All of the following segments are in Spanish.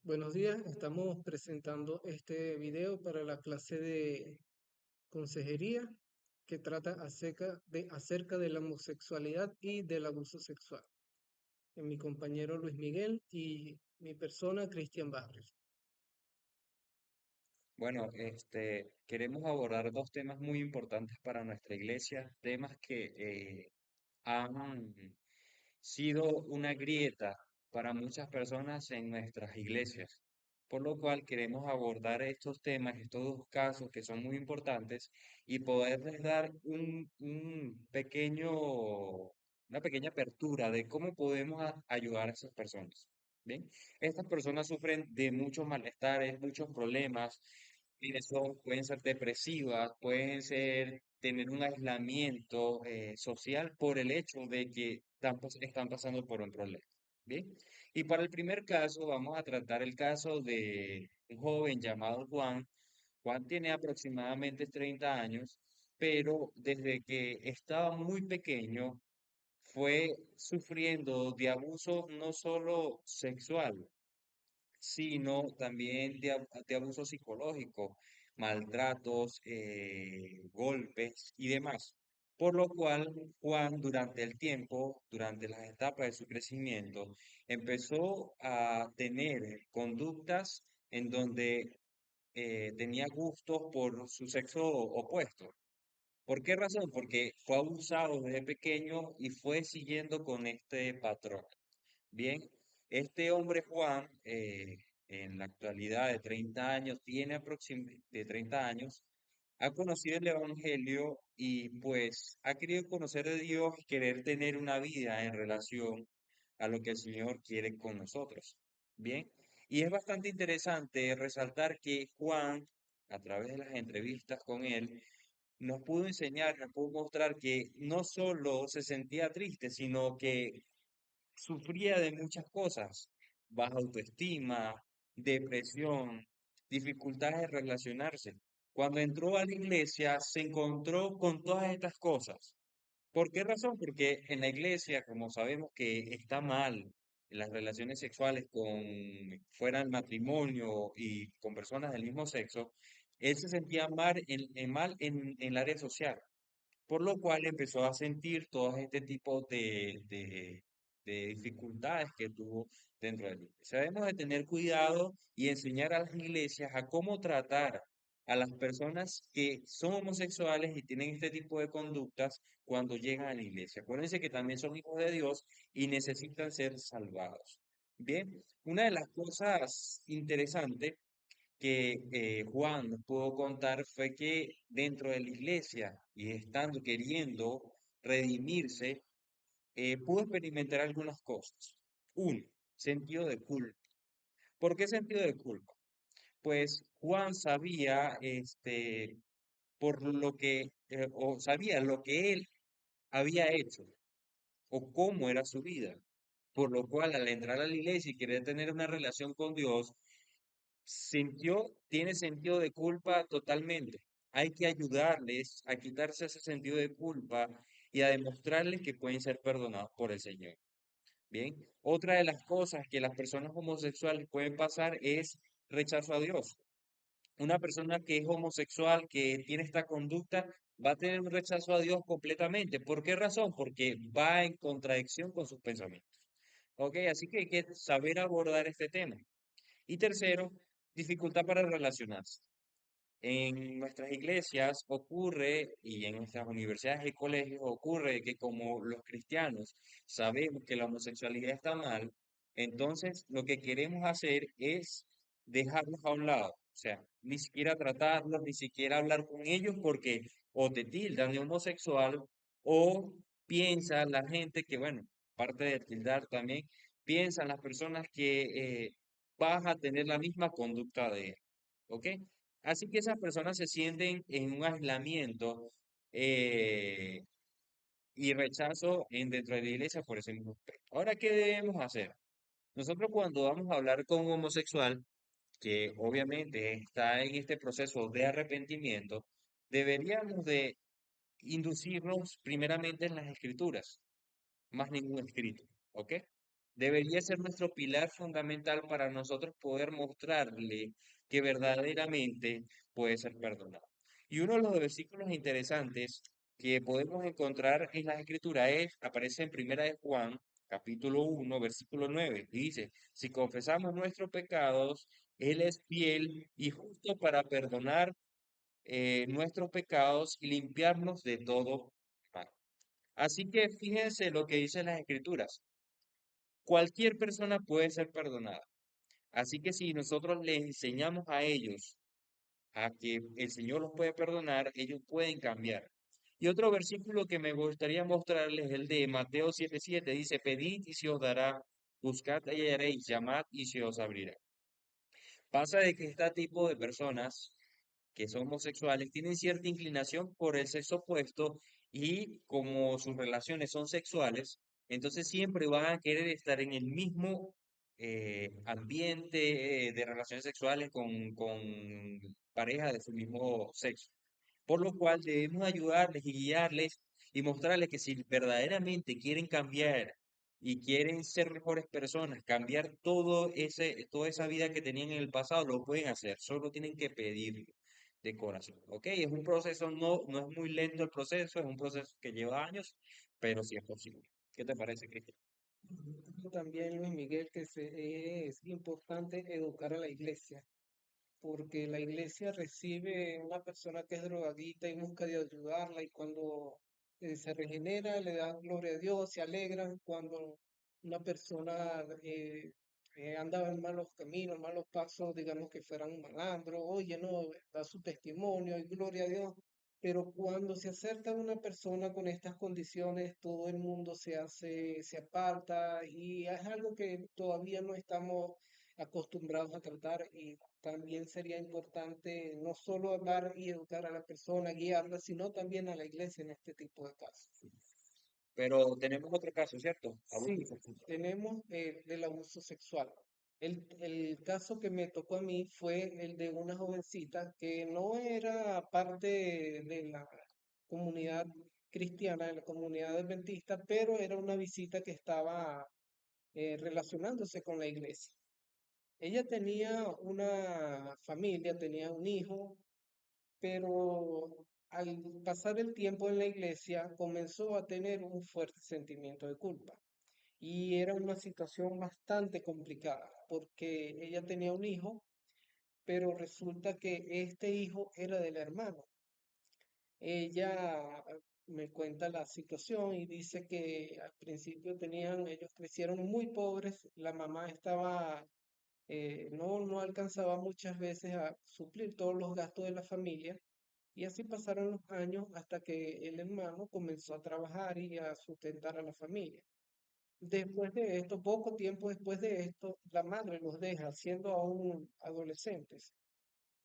Buenos días, estamos presentando este video para la clase de consejería que trata acerca de la homosexualidad y del abuso sexual. Mi compañero Luis Miguel y mi persona Cristian Barrios. Bueno, queremos abordar dos temas muy importantes para nuestra iglesia, temas que han sido una grieta para muchas personas en nuestras iglesias, por lo cual queremos abordar estos temas, estos dos casos que son muy importantes y poderles dar una pequeña apertura de cómo podemos ayudar a esas personas. Bien, estas personas sufren de muchos malestares, muchos problemas, pueden ser depresivas, pueden ser tener un aislamiento social por el hecho de que están pasando por un problema. Bien, y para el primer caso vamos a tratar el caso de un joven llamado Juan. Juan tiene aproximadamente 30 años, pero desde que estaba muy pequeño fue sufriendo de abuso no solo sexual, sino también de abuso psicológico, maltratos, golpes y demás. Por lo cual, Juan, durante el tiempo, durante las etapas de su crecimiento, empezó a tener conductas en donde tenía gustos por su sexo opuesto. ¿Por qué razón? Porque fue abusado desde pequeño y fue siguiendo con este patrón. Bien, este hombre Juan, en la actualidad de 30 años, tiene aproximadamente de 30 años, ha conocido el Evangelio y pues ha querido conocer de Dios y querer tener una vida en relación a lo que el Señor quiere con nosotros. Bien, y es bastante interesante resaltar que Juan, a través de las entrevistas con él, nos pudo enseñar, nos pudo mostrar que no solo se sentía triste, sino que sufría de muchas cosas: baja autoestima, depresión, dificultades de relacionarse. Cuando entró a la iglesia se encontró con todas estas cosas. ¿Por qué razón? Porque en la iglesia, como sabemos que está mal las relaciones sexuales con fuera del matrimonio y con personas del mismo sexo, él se sentía mal en el área social, por lo cual empezó a sentir todo este tipo de dificultades que tuvo dentro de la iglesia. Debemos de tener cuidado y enseñar a las iglesias a cómo tratar a las personas que son homosexuales y tienen este tipo de conductas cuando llegan a la iglesia. Acuérdense que también son hijos de Dios y necesitan ser salvados. Bien, una de las cosas interesantes que Juan nos pudo contar fue que dentro de la iglesia y estando queriendo redimirse, pudo experimentar algunas cosas. Uno, sentido de culpa. ¿Por qué sentido de culpa? Pues Juan sabía, por lo que, o sabía lo que él había hecho o cómo era su vida. Por lo cual, al entrar a la iglesia y querer tener una relación con Dios, tiene sentido de culpa totalmente. Hay que ayudarles a quitarse ese sentido de culpa y a demostrarles que pueden ser perdonados por el Señor. Bien, otra de las cosas que las personas homosexuales pueden pasar es rechazo a Dios. Una persona que es homosexual, que tiene esta conducta, va a tener un rechazo a Dios completamente. ¿Por qué razón? Porque va en contradicción con sus pensamientos. ¿Ok? Así que hay que saber abordar este tema. Y tercero, dificultad para relacionarse. En nuestras iglesias ocurre, y en nuestras universidades y colegios ocurre, que como los cristianos sabemos que la homosexualidad está mal, entonces lo que queremos hacer es dejarlos a un lado. O sea, ni siquiera tratarlos, ni siquiera hablar con ellos porque o te tildan de homosexual o piensa la gente que, bueno, parte de tildar también, piensan las personas que vas a tener la misma conducta de él. ¿Ok? Así que esas personas se sienten en un aislamiento eh, y rechazo dentro de la iglesia por ese mismo aspecto. Ahora, ¿qué debemos hacer? Nosotros cuando vamos a hablar con un homosexual, que obviamente está en este proceso de arrepentimiento, deberíamos de inducirnos primeramente en las escrituras, más ningún escrito, ¿ok? Debería ser nuestro pilar fundamental para nosotros poder mostrarle que verdaderamente puede ser perdonado. Y uno de los versículos interesantes que podemos encontrar en las Escrituras aparece en Primera de Juan, capítulo 1 versículo 9 y dice, si confesamos nuestros pecados, Él es fiel y justo para perdonar nuestros pecados y limpiarnos de todo mal. Así que fíjense lo que dicen las Escrituras. Cualquier persona puede ser perdonada. Así que si nosotros les enseñamos a ellos a que el Señor los puede perdonar, ellos pueden cambiar. Y otro versículo que me gustaría mostrarles es el de Mateo 7:7. Dice, pedid y se os dará, buscad y hallaréis, llamad y se os abrirá. Pasa de que este tipo de personas que son homosexuales tienen cierta inclinación por el sexo opuesto y como sus relaciones son sexuales, entonces siempre van a querer estar en el mismo ambiente de relaciones sexuales con parejas de su mismo sexo. Por lo cual debemos ayudarles y guiarles y mostrarles que si verdaderamente quieren cambiar y quieren ser mejores personas, cambiar toda esa vida que tenían en el pasado, lo pueden hacer, solo tienen que pedirlo de corazón. ¿Ok? Es un proceso, no es muy lento el proceso, es un proceso que lleva años, pero sí es posible. ¿Qué te parece, Cristian? También, Luis Miguel, que es importante educar a la iglesia, porque la iglesia recibe una persona que es drogadita y busca de ayudarla y cuando se regenera le da gloria a Dios, se alegran cuando una persona andaba en malos caminos, malos pasos, digamos que fuera un malandro, oye, no, da su testimonio y gloria a Dios. Pero cuando se acerca a una persona con estas condiciones, todo el mundo se aparta y es algo que todavía no estamos acostumbrados a tratar y también sería importante no solo hablar y educar a la persona, guiarla, sino también a la iglesia en este tipo de casos. Pero tenemos otro caso, ¿cierto? Abuso Sí, sexual. tenemos el abuso sexual. El caso que me tocó a mí fue el de una jovencita que no era parte de la comunidad cristiana, de la comunidad adventista, pero era una visita que estaba relacionándose con la iglesia. Ella tenía una familia, tenía un hijo, pero al pasar el tiempo en la iglesia comenzó a tener un fuerte sentimiento de culpa. Y era una situación bastante complicada porque ella tenía un hijo, pero resulta que este hijo era del hermano. Ella me cuenta la situación y dice que al principio ellos crecieron muy pobres, la mamá estaba no alcanzaba muchas veces a suplir todos los gastos de la familia y así pasaron los años hasta que el hermano comenzó a trabajar y a sustentar a la familia. Después de esto, poco tiempo después de esto, la madre los deja siendo aún adolescentes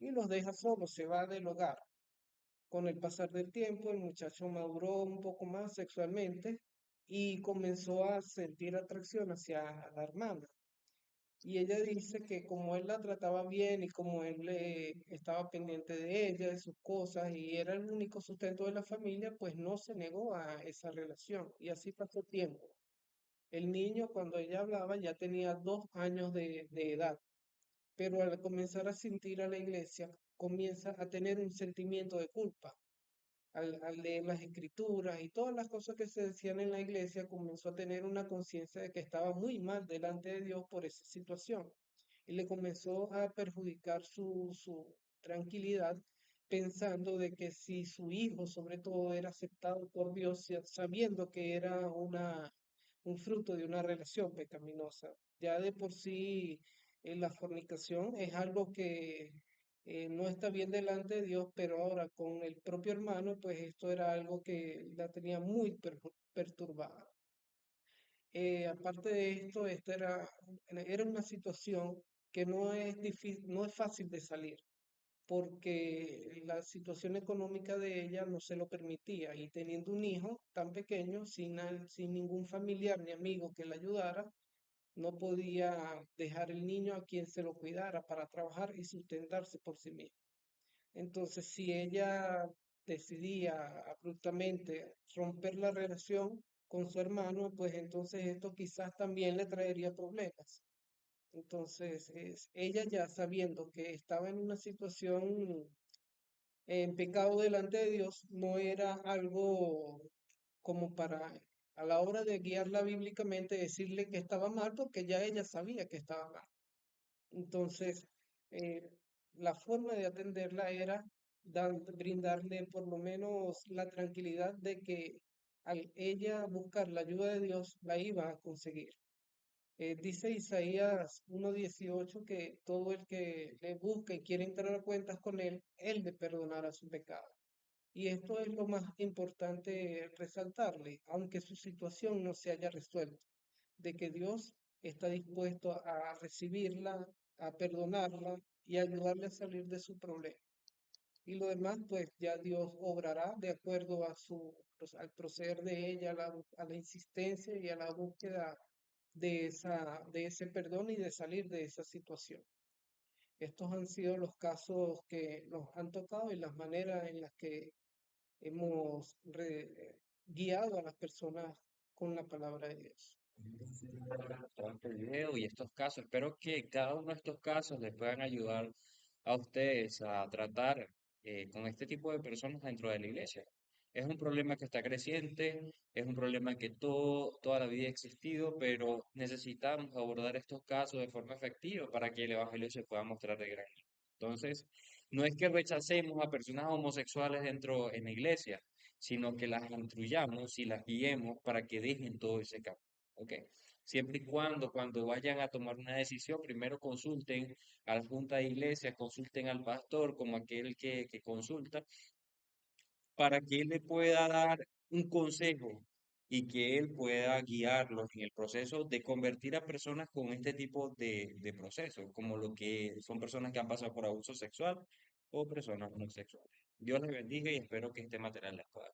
y los deja solos, se va del hogar. Con el pasar del tiempo, el muchacho maduró un poco más sexualmente y comenzó a sentir atracción hacia la hermana. Y ella dice que como él la trataba bien y como él estaba pendiente de ella, de sus cosas, y era el único sustento de la familia, pues no se negó a esa relación. Y así pasó tiempo. El niño, cuando ella hablaba, ya tenía 2 años de edad, pero al comenzar a sentir a la iglesia, comienza a tener un sentimiento de culpa al leer las escrituras y todas las cosas que se decían en la iglesia, comenzó a tener una conciencia de que estaba muy mal delante de Dios por esa situación. Y le comenzó a perjudicar su tranquilidad, pensando de que si su hijo, sobre todo, era aceptado por Dios, sabiendo que era un fruto de una relación pecaminosa. Ya de por sí, la fornicación es algo que no está bien delante de Dios, pero ahora con el propio hermano, pues esto era algo que la tenía muy perturbada. Aparte de esto, esta era una situación que no es difícil, no es fácil de salir, porque la situación económica de ella no se lo permitía, y teniendo un hijo tan pequeño, sin ningún familiar ni amigo que la ayudara, no podía dejar el niño a quien se lo cuidara para trabajar y sustentarse por sí misma. Entonces, si ella decidía abruptamente romper la relación, con su hermano, pues entonces esto quizás también le traería problemas. Entonces, ella ya sabiendo que estaba en una situación en pecado delante de Dios, no era algo como para a la hora de guiarla bíblicamente decirle que estaba mal, porque ya ella sabía que estaba mal. Entonces, eh, la forma de atenderla era brindarle por lo menos la tranquilidad de que al ella buscar la ayuda de Dios, la iba a conseguir. Dice Isaías 1:18 que todo el que le busca y quiere entrar a cuentas con él le perdonará su pecado. Y esto es lo más importante resaltarle, aunque su situación no se haya resuelto, de que Dios está dispuesto a recibirla, a perdonarla y a ayudarle a salir de su problema. Y lo demás, pues ya Dios obrará de acuerdo a al proceder de ella, a la insistencia y a la búsqueda de ese perdón y de salir de esa situación. Estos han sido los casos que nos han tocado y las maneras en las que hemos guiado a las personas con la palabra de Dios. Todo este video y estos casos. Espero que cada uno de estos casos les puedan ayudar a ustedes a tratar con este tipo de personas dentro de la iglesia. Es un problema que está creciente, es un problema que toda la vida ha existido, pero necesitamos abordar estos casos de forma efectiva para que el evangelio se pueda mostrar de gran. Entonces, no es que rechacemos a personas homosexuales dentro en la iglesia, sino que las instruyamos y las guiemos para que dejen todo ese campo. ¿Ok? Siempre y cuando vayan a tomar una decisión, primero consulten a la junta de iglesia, consulten al pastor como aquel que consulta, para que él le pueda dar un consejo y que él pueda guiarlos en el proceso de convertir a personas con este tipo de procesos, como lo que son personas que han pasado por abuso sexual o personas homosexuales. Dios les bendiga y espero que este material les pueda.